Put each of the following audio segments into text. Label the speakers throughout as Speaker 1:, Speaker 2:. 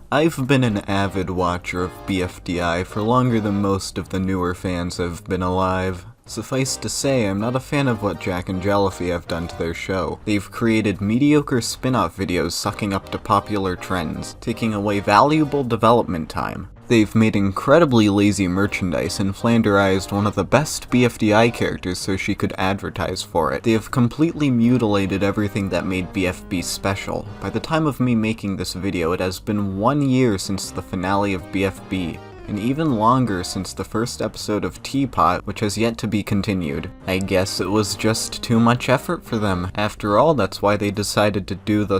Speaker 1: I've been an avid watcher of BFDI for longer than most of the newer fans have been alive. Suffice to say, I'm not a fan of what Jack and Jellify have done to their show. They've created mediocre spin-off videos sucking up to popular trends, taking away valuable development time. They've made incredibly lazy merchandise and flanderized one of the best BFDI characters so she could advertise for it. They have completely mutilated everything that made BFB special. By the time of me making this video, it has been 1 year since the finale of BFB, and even longer since the first episode of Teapot, which has yet to be continued. I guess it was just too much effort for them. After all, that's why they decided to do the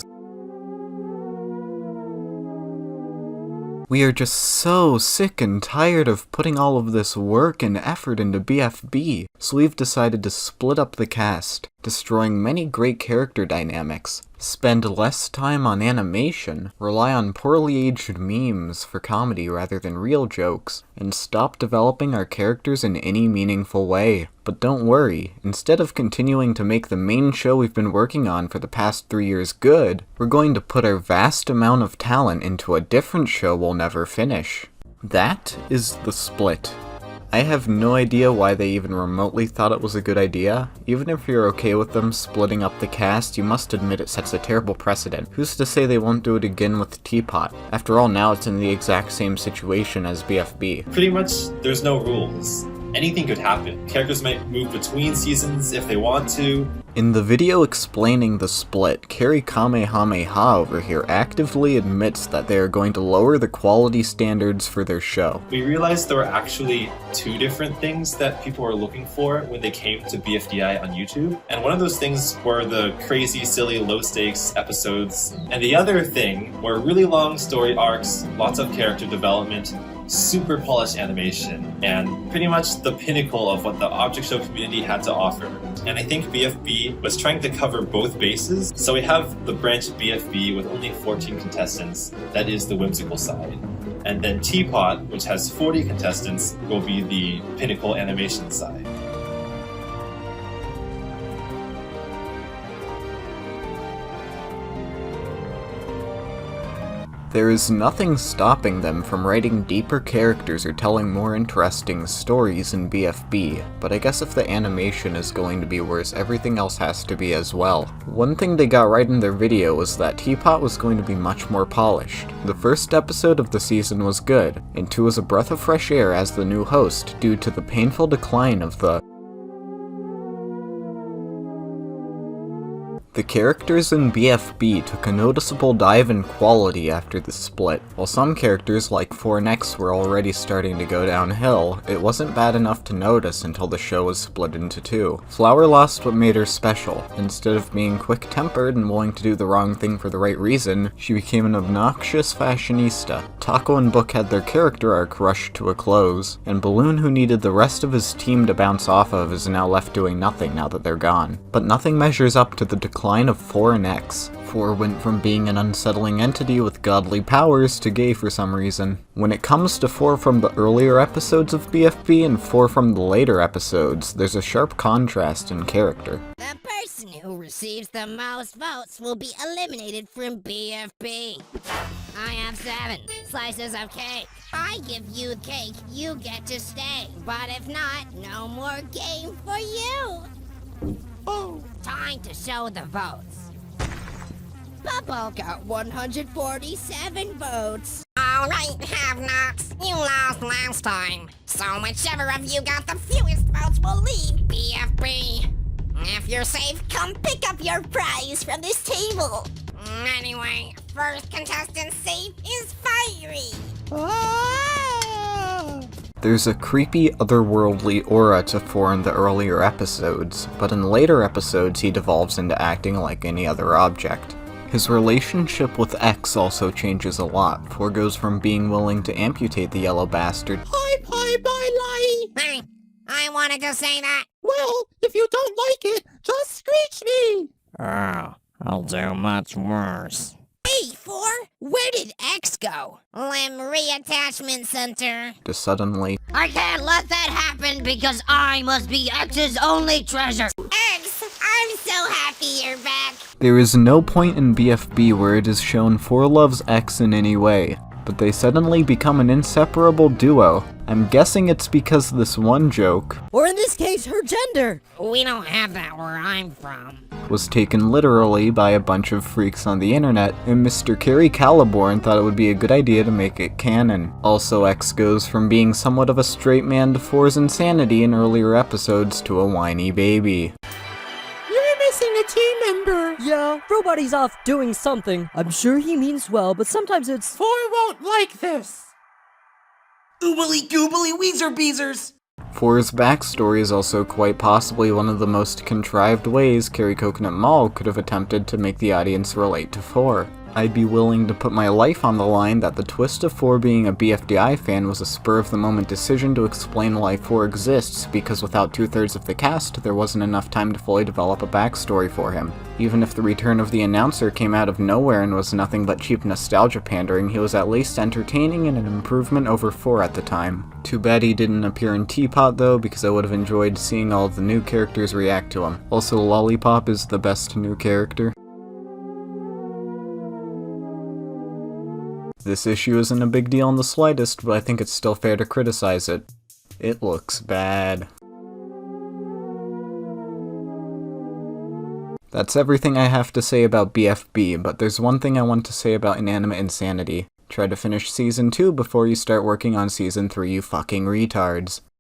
Speaker 1: We are just so sick and tired of putting all of this work and effort into BFB, so we've decided to split up the cast, destroying many great character dynamics, spend less time on animation, rely on poorly aged memes for comedy rather than real jokes, and stop developing our characters in any meaningful way. But don't worry, instead of continuing to make the main show we've been working on for the past 3 years good, we're going to put our vast amount of talent into a different show we'll never finish. That is The Split. I have no idea why they even remotely thought it was a good idea. Even if you're okay with them splitting up the cast, you must admit it sets a terrible precedent. Who's to say they won't do it again with Teapot? After all, now it's in the exact same situation as BFB.
Speaker 2: Pretty much, there's no rules. Anything could happen. Characters might move between seasons if they want to.
Speaker 1: In the video explaining The Split, Carrie Kamehameha over here actively admits that they are going to lower the quality standards for their show.
Speaker 2: We realized there were actually two different things that people were looking for when they came to BFDI on YouTube. And one of those things were the crazy, silly, low-stakes episodes. And the other thing were really long story arcs, lots of character development, super polished animation, and pretty much the pinnacle of what the object show community had to offer. And I think BFB was trying to cover both bases. So we have the branch BFB with only 14 contestants, that is the whimsical side. And then Teapot, which has 40 contestants, will be the pinnacle animation side.
Speaker 1: There is nothing stopping them from writing deeper characters or telling more interesting stories in BFB, but I guess if the animation is going to be worse, everything else has to be as well. One thing they got right in their video was that Teapot was going to be much more polished. The first episode of the season was good, and 2 was a breath of fresh air as the new host due to the painful decline of the characters in BFB took a noticeable dive in quality after the split. While some characters like 4NX were already starting to go downhill, it wasn't bad enough to notice until the show was split into 2. Flower lost what made her special. Instead of being quick-tempered and willing to do the wrong thing for the right reason, she became an obnoxious fashionista. Taco and Book had their character arc rushed to a close, and Balloon, who needed the rest of his team to bounce off of, is now left doing nothing now that they're gone. But nothing measures up to the decline of 4NX. 4 went from being an unsettling entity with godly powers to gay for some reason. When it comes to 4 from the earlier episodes of BFB and 4 from the later episodes, there's a sharp contrast in character.
Speaker 3: The person who receives the most votes will be eliminated from BFB. I have 7 slices of cake. I give you cake, you get to stay. But if not, no more game for you. Oh. Time to show the votes. Bubble got 147 votes. Alright, have-nots. You lost last time. So whichever of you got the fewest votes will leave BFB. If you're safe, come pick up your prize from this table. Anyway, first contestant safe is Fiery.
Speaker 1: There's a creepy, otherworldly aura to 4 in the earlier episodes, but in later episodes he devolves into acting like any other object. His relationship with X also changes a lot. 4 goes from being willing to amputate the yellow bastard.
Speaker 3: Hey, I wanted to say that.
Speaker 4: Well, if you don't like it, just screech me!
Speaker 5: Oh, I'll do much worse.
Speaker 3: Hey, 4, where did X go? Limb Reattachment Center.
Speaker 1: To suddenly,
Speaker 3: I can't let that happen because I must be X's only treasure. X, I'm so happy you're back.
Speaker 1: there is no point in BFB where it is shown 4 loves X in any way. but they suddenly become an inseparable duo. I'm guessing it's because of this one joke,
Speaker 6: Or in this case, her gender.
Speaker 3: We don't have that where I'm from.
Speaker 1: was taken literally by a bunch of freaks on the internet, and Mr. Kerry Caliborn thought it would be a good idea to make it canon. Also, X goes from being somewhat of a straight man to Four's insanity in earlier episodes to a whiny baby.
Speaker 4: You're missing a team member.
Speaker 6: Yeah, Roboty's off doing something. I'm sure he means well, but sometimes it's...
Speaker 4: 4 won't like this.
Speaker 7: Oobilly, goobily, weezer, beezers.
Speaker 1: Four's backstory is also quite possibly one of the most contrived ways Kerry Coconut Mall could have attempted to make the audience relate to Four. I'd be willing to put my life on the line that the twist of Four being a BFDI fan was a spur-of-the-moment decision to explain why Four exists, because without 2/3 of the cast, there wasn't enough time to fully develop a backstory for him. Even if the return of the announcer came out of nowhere and was nothing but cheap nostalgia pandering, he was at least entertaining and an improvement over Four at the time. Too bad he didn't appear in Teapot though, because I would have enjoyed seeing all of the new characters react to him. Also, Lollipop is the best new character. This issue isn't a big deal in the slightest, but I think it's still fair to criticize it. It looks bad. That's everything I have to say about BFB, but there's one thing I want to say about Inanimate Insanity. Try to finish Season 2 before you start working on Season 3, you fucking retards.